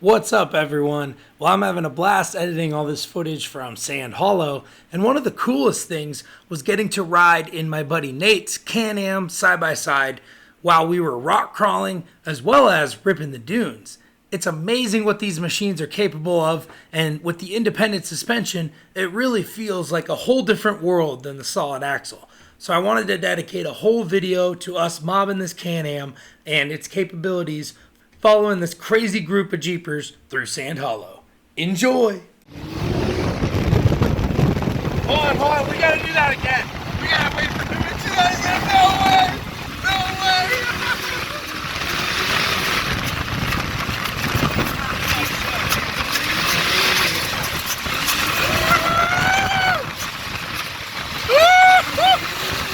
What's up, everyone? Well, I'm having a blast editing all this footage from Sand Hollow, and one of the coolest things was getting to ride in my buddy Nate's Can-Am side-by-side while we were rock crawling as well as ripping the dunes. It's amazing what these machines are capable of, and with the independent suspension, it really feels like a whole different world than the solid axle. So I wanted to dedicate a whole video to us mobbing this Can-Am and its capabilities, following this crazy group of Jeepers through Sand Hollow. Enjoy! Hold on, we gotta do that again. We gotta wait for him to do that again. No way! No way!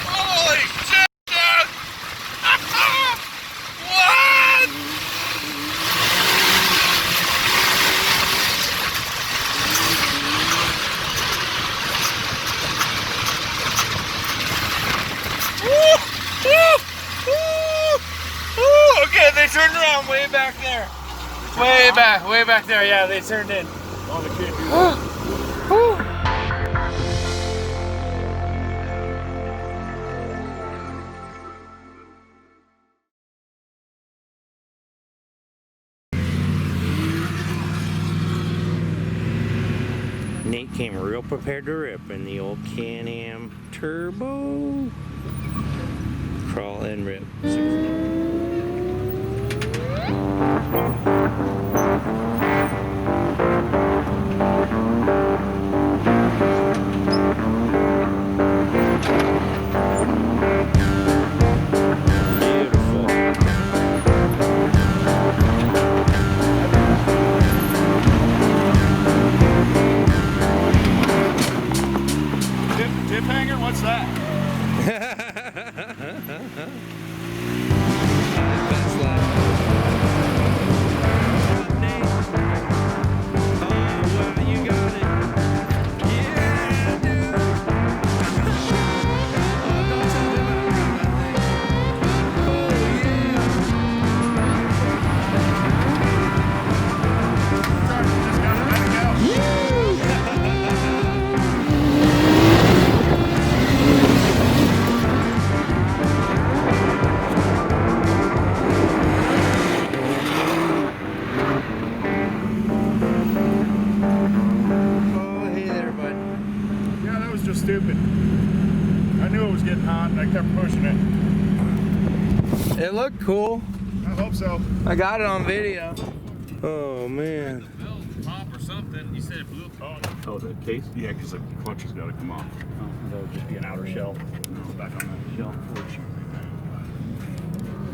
Holy shit, dude! What? Okay, they turned around way back there. Way back there. Yeah, they turned in. Oh, they can't do that. Nate came real prepared to rip in the old Can-Am Turbo. Crawl and rip. Tip hanger? What's that? That's like, Nate. Oh, well, you got it. Yeah, dude. Oh, don't tell me about that thing. Oh, Just got it ready to go. Oh, hey there, bud. Yeah, that was just stupid. I knew it was getting hot and I kept pushing it. It looked cool. I hope so. I got it on video. Oh, man. Pop or something. You said it blew. Oh, the case? Yeah, because the clutch has got to come off. Oh, that would just be an outer shell. Back on that shell.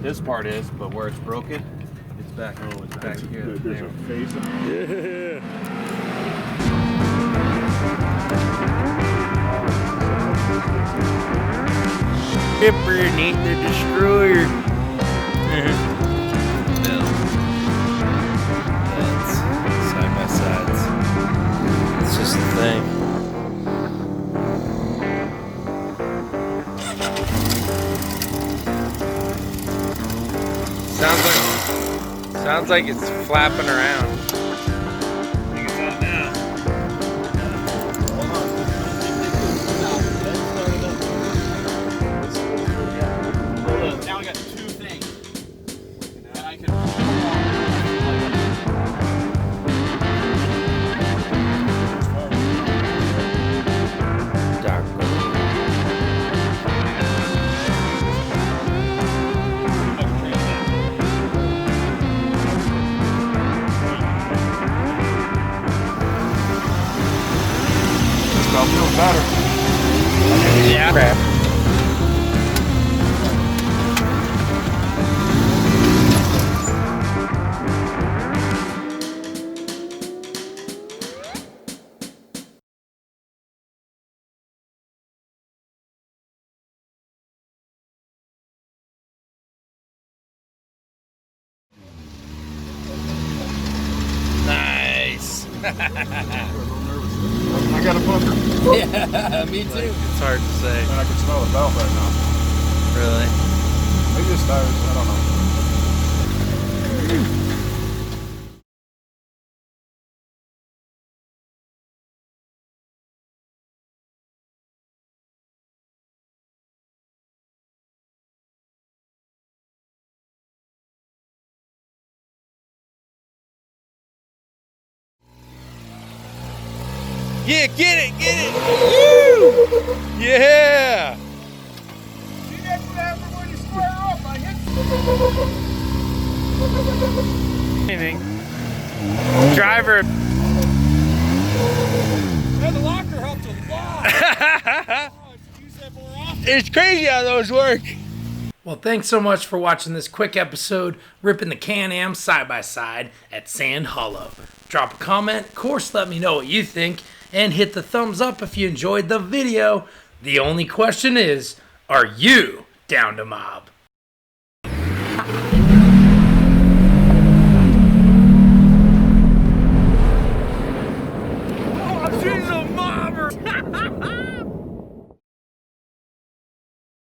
This part is, but where it's broken, it's back. Oh, it's back here. There's a face. Yeah. Ripper, Nate the Destroyer. That's side by sides. It's just the thing. Sounds like it's flapping around. I think it's on now. Hold on. Now I got two things. And I can. Dark. I'll feel better. Yeah. Crap. Nice. I got a pucker. Yeah, me too. It's hard to say. And I can smell the belt right now. Really? Maybe it's tires. I don't know. Yeah, get it, get it. Woo! Yeah. See, that's what happens when you square up. I hit. Anything. Driver. Yeah, the locker helped a lot. Use that more often. It's crazy how those work. Well, thanks so much for watching this quick episode, ripping the Can-Am side-by-side at Sand Hollow. Drop a comment, of course let me know what you think, and hit the thumbs up if you enjoyed the video. The only question is, are you down to mob? Oh, she's a mobber.